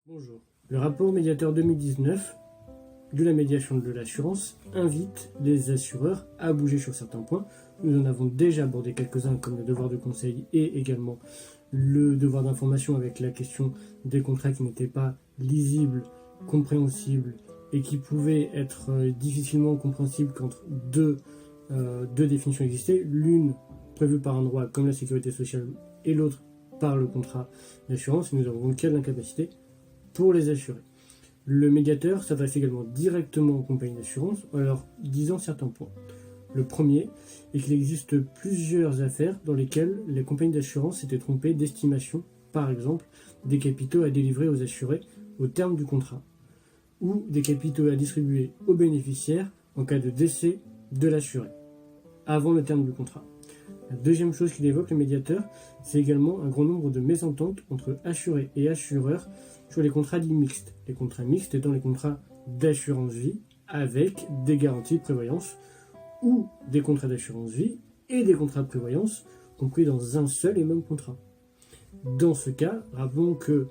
Bonjour. Le rapport médiateur 2019 de la médiation de l'assurance invite les assureurs à bouger sur certains points. Nous en avons déjà abordé quelques-uns comme le devoir de conseil et également le devoir d'information avec la question des contrats qui n'étaient pas lisibles, compréhensibles et qui pouvaient être difficilement compréhensibles quand deux définitions existaient, l'une prévue par un droit comme la sécurité sociale et l'autre par le contrat d'assurance. Nous avons le cas de l'incapacité pour les assurés. Le médiateur s'adresse également directement aux compagnies d'assurance en leur disant certains points. Le premier est qu'il existe plusieurs affaires dans lesquelles les compagnies d'assurance s'étaient trompées d'estimation, par exemple des capitaux à délivrer aux assurés au terme du contrat, ou des capitaux à distribuer aux bénéficiaires en cas de décès de l'assuré, avant le terme du contrat. La deuxième chose qu'il évoque, le médiateur, c'est également un grand nombre de mésententes entre assurés et assureurs sur les contrats dits mixtes. Les contrats mixtes étant les contrats d'assurance vie avec des garanties de prévoyance ou des contrats d'assurance vie et des contrats de prévoyance compris dans un seul et même contrat. Dans ce cas, rappelons que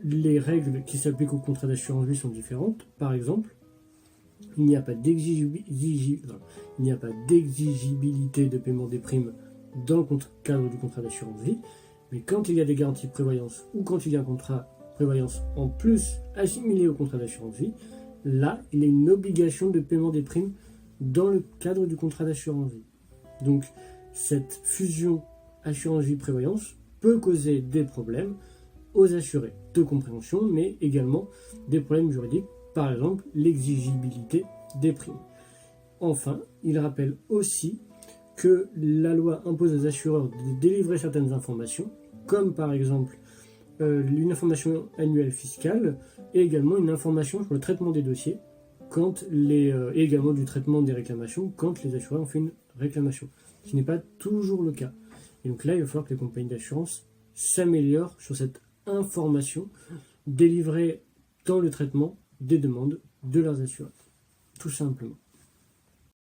les règles qui s'appliquent aux contrats d'assurance vie sont différentes. Par exemple, il n'y a pas d'exigibilité de paiement des primes dans le cadre du contrat d'assurance vie, mais quand il y a des garanties de prévoyance ou quand il y a un contrat prévoyance en plus assimilé au contrat d'assurance vie, là, il y a une obligation de paiement des primes dans le cadre du contrat d'assurance vie. Donc, cette fusion assurance vie prévoyance peut causer des problèmes aux assurés de compréhension, mais également des problèmes juridiques, par exemple l'exigibilité des primes. Enfin, il rappelle aussi que la loi impose aux assureurs de délivrer certaines informations, comme par exemple une information annuelle fiscale et également une information sur le traitement des dossiers et également du traitement des réclamations quand les assureurs ont fait une réclamation, ce qui n'est pas toujours le cas. Et donc là, il va falloir que les compagnies d'assurance s'améliorent sur cette information délivrée dans le traitement des demandes de leurs assureurs, tout simplement.